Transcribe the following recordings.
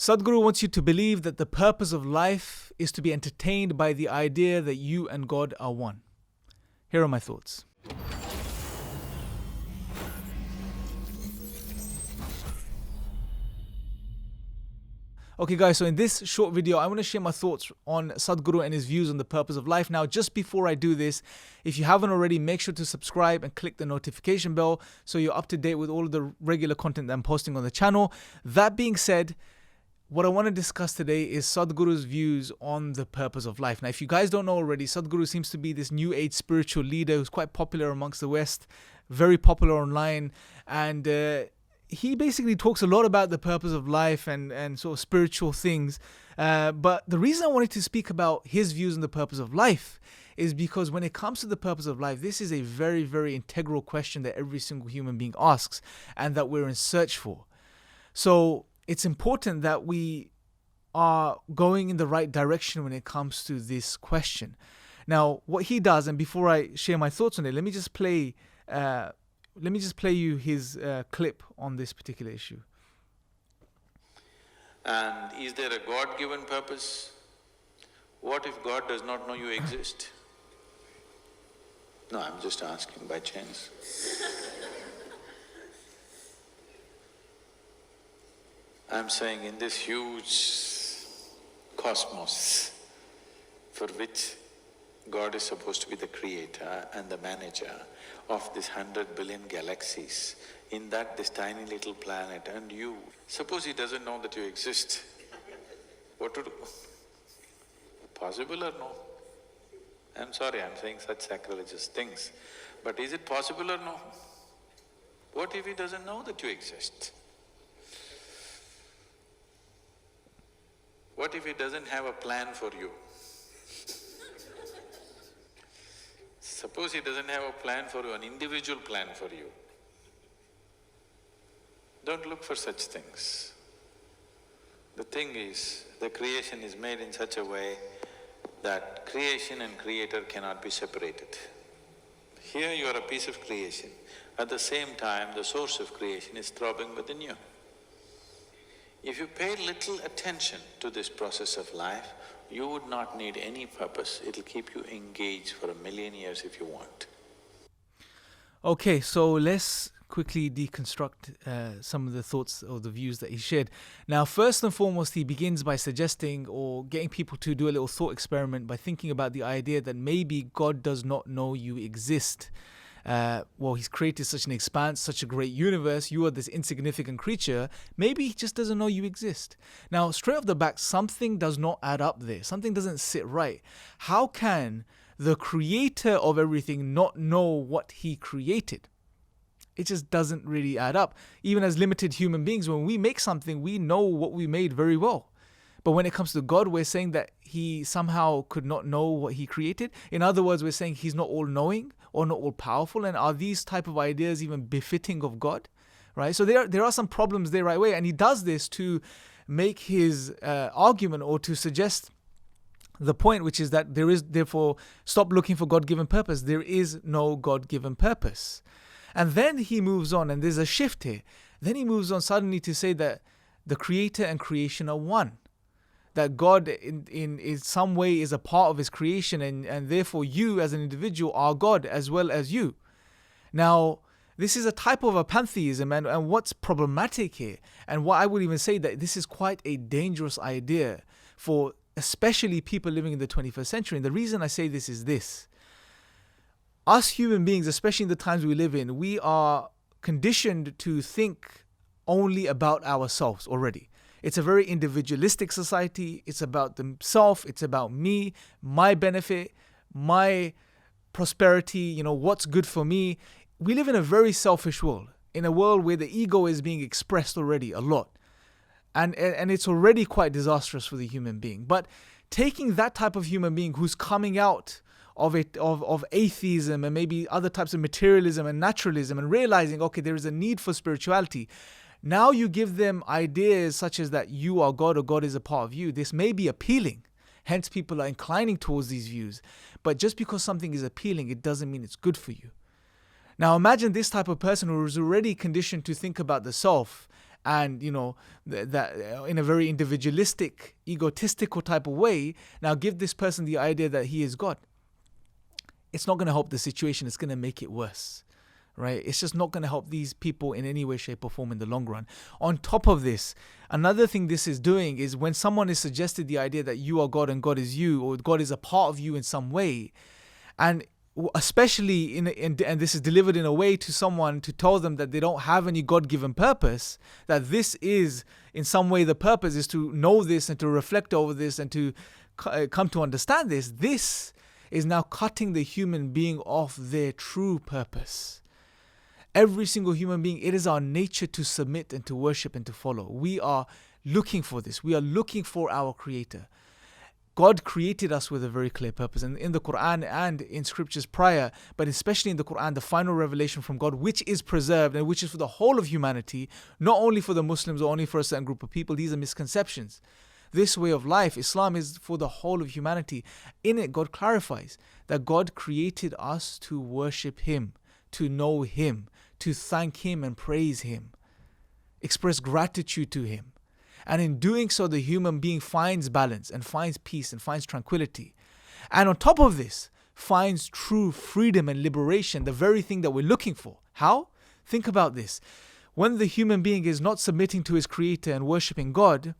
Sadhguru wants you to believe that the purpose of life is to be entertained by the idea that you and God are one. Here are my thoughts. Okay guys, so in this short video, I want to share my thoughts on Sadhguru and his views on the purpose of life. Now, just before I do this, if you haven't already, make sure to subscribe and click the notification bell so you're up to date with all of the regular content that I'm posting on the channel. That being said, what I want to discuss today is Sadhguru's views on the purpose of life. Now, if you guys don't know already, Sadhguru seems to be this new age spiritual leader who's quite popular amongst the West, very popular online, and he basically talks a lot about the purpose of life and sort of spiritual things. But the reason I wanted to speak about his views on the purpose of life is because when it comes to the purpose of life, this is a very, very integral question that every single human being asks and that we're in search for. So it's important that we are going in the right direction when it comes to this question. Now, what he does, and before I share my thoughts on it, let me just play you his clip on this particular issue. And is there a God-given purpose? What if God does not know you exist? No, I'm just asking by chance. I'm saying in this huge cosmos for which God is supposed to be the creator and the manager of this 100 billion galaxies, in that this tiny little planet and you, suppose he doesn't know that you exist, what to do? Possible or no? I'm sorry, I'm saying such sacrilegious things, but is it possible or no? What if he doesn't know that you exist? What if he doesn't have a plan for you? Suppose he doesn't have a plan for you, an individual plan for you. Don't look for such things. The thing is, the creation is made in such a way that creation and creator cannot be separated. Here you are a piece of creation, at the same time the source of creation is throbbing within you. If you pay little attention to this process of life, you would not need any purpose. It'll keep you engaged for 1,000,000 years if you want. Okay, so let's quickly deconstruct some of the thoughts or the views that he shared. Now, first and foremost, he begins by suggesting or getting people to do a little thought experiment by thinking about the idea that maybe God does not know you exist. Well, he's created such an expanse, such a great universe, you are this insignificant creature, maybe he just doesn't know you exist. Now, straight off the bat, something does not add up there, something doesn't sit right. How can the creator of everything not know what he created? It just doesn't really add up. Even as limited human beings, when we make something, we know what we made very well. But when it comes to God, we're saying that he somehow could not know what he created. In other words, we're saying he's not all-knowing or not all-powerful. And are these type of ideas even befitting of God? Right? So there are some problems there right away. And he does this to make his argument or to suggest the point, which is that there is, therefore, stop looking for God-given purpose. There is no God-given purpose. And then he moves on, and there's a shift here. Then he moves on suddenly to say that the creator and creation are one. That God in some way is a part of his creation and therefore you as an individual are God as well as you. Now, this is a type of a pantheism and what's problematic here, and what I would even say that this is quite a dangerous idea for especially people living in the 21st century. And the reason I say this is this. Us human beings, especially in the times we live in, we are conditioned to think only about ourselves already. It's a very individualistic society. It's about the self. It's about me, my benefit, my prosperity, what's good for me. We live in a very selfish world, in a world where the ego is being expressed already a lot. And it's already quite disastrous for the human being. But taking that type of human being who's coming out of atheism and maybe other types of materialism and naturalism and realizing, okay, there is a need for spirituality. Now you give them ideas such as that you are God or God is a part of you. This may be appealing. Hence, people are inclining towards these views. But just because something is appealing, it doesn't mean it's good for you. Now imagine this type of person who is already conditioned to think about the self and that in a very individualistic, egotistical type of way, now give this person the idea that he is God, it's not going to help the situation. It's going to make it worse. Right? It's just not going to help these people in any way, shape, or form in the long run. On top of this, another thing this is doing is when someone is suggested the idea that you are God and God is you, or God is a part of you in some way, and especially and this is delivered in a way to someone to tell them that they don't have any God-given purpose, that this is in some way the purpose is to know this and to reflect over this and to come to understand this. This is now cutting the human being off their true purpose. Every single human being, it is our nature to submit and to worship and to follow. We are looking for this. We are looking for our Creator. God created us with a very clear purpose. And in the Quran and in scriptures prior, but especially in the Quran, the final revelation from God, which is preserved and which is for the whole of humanity, not only for the Muslims or only for a certain group of people. These are misconceptions. This way of life, Islam, is for the whole of humanity. In it, God clarifies that God created us to worship Him, to know Him, to thank Him and praise Him, express gratitude to Him. And in doing so, the human being finds balance and finds peace and finds tranquility. And on top of this, finds true freedom and liberation, the very thing that we're looking for. How? Think about this. When the human being is not submitting to his Creator and worshipping God,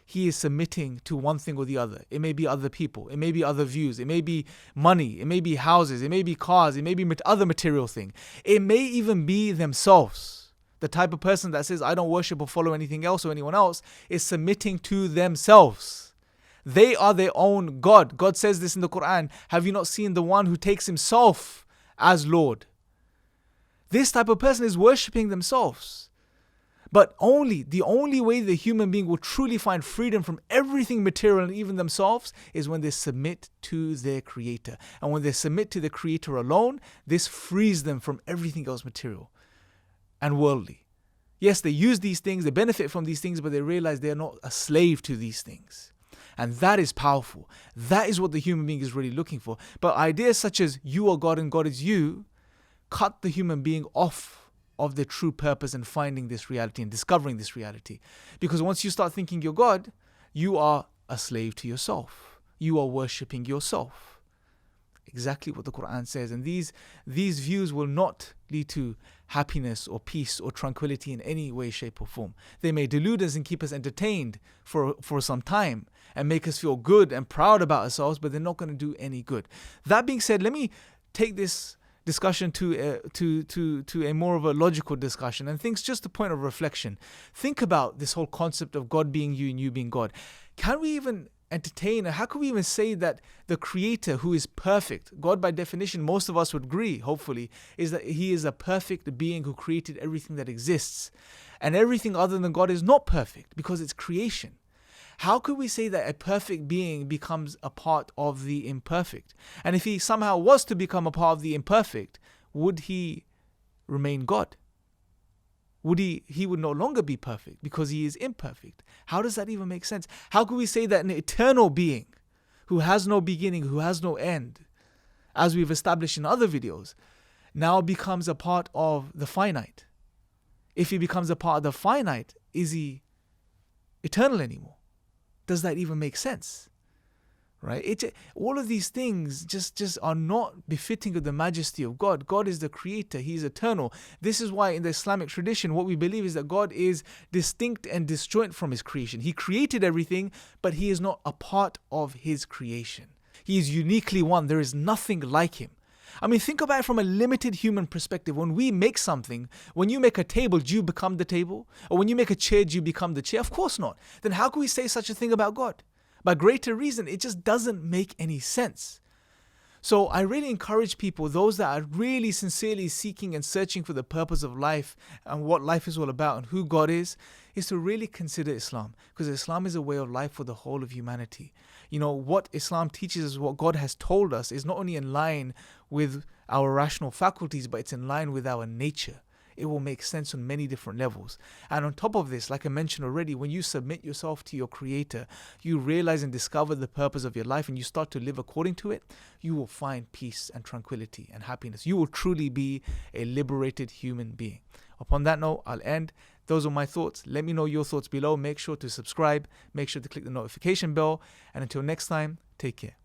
he is submitting to one thing or the other. It may be other people, it may be other views, it may be money, it may be houses, it may be cars, it may be other material thing. It may even be themselves. The type of person that says, I don't worship or follow anything else or anyone else, is submitting to themselves. They are their own God. God says this in the Quran, have you not seen the one who takes himself as Lord? This type of person is worshipping themselves. But the only way the human being will truly find freedom from everything material and even themselves is when they submit to their Creator. And when they submit to the Creator alone, this frees them from everything else material and worldly. Yes, they use these things, they benefit from these things, but they realize they are not a slave to these things. And that is powerful. That is what the human being is really looking for. But ideas such as you are God and God is you cut the human being off of their true purpose and finding this reality and discovering this reality. Because once you start thinking you're God, you are a slave to yourself. You are worshipping yourself. Exactly what the Quran says. And these views will not lead to happiness or peace or tranquility in any way, shape or form. They may delude us and keep us entertained for some time and make us feel good and proud about ourselves, but they're not going to do any good. That being said, let me take this discussion to a more of a logical discussion, and things just a point of reflection. Think about this whole concept of God being you and you being God. Can we even entertain, or how can we even say that the Creator, who is perfect, God by definition, most of us would agree, hopefully, is that He is a perfect being who created everything that exists, and everything other than God is not perfect because it's creation. How could we say that a perfect being becomes a part of the imperfect? And if he somehow was to become a part of the imperfect, would he remain God? He would no longer be perfect because he is imperfect. How does that even make sense? How could we say that an eternal being who has no beginning, who has no end, as we've established in other videos, now becomes a part of the finite? If he becomes a part of the finite, is he eternal anymore? Does that even make sense? Right? All of these things just are not befitting of the majesty of God. God is the Creator. He is eternal. This is why in the Islamic tradition, what we believe is that God is distinct and disjoint from His creation. He created everything, but He is not a part of His creation. He is uniquely one. There is nothing like Him. I mean, think about it from a limited human perspective. When we make something, when you make a table, do you become the table? Or when you make a chair, do you become the chair? Of course not. Then how can we say such a thing about God? By greater reason, it just doesn't make any sense. So I really encourage people, those that are really sincerely seeking and searching for the purpose of life and what life is all about and who God is to really consider Islam. Because Islam is a way of life for the whole of humanity. You know, what Islam teaches us, what God has told us, is not only in line with our rational faculties, but it's in line with our nature. It will make sense on many different levels. And on top of this, like I mentioned already, when you submit yourself to your Creator, you realize and discover the purpose of your life and you start to live according to it, you will find peace and tranquility and happiness. You will truly be a liberated human being. Upon that note, I'll end. those are my thoughts. Let me know your thoughts below. Make sure to subscribe. Make sure to click the notification bell. And until next time, take care.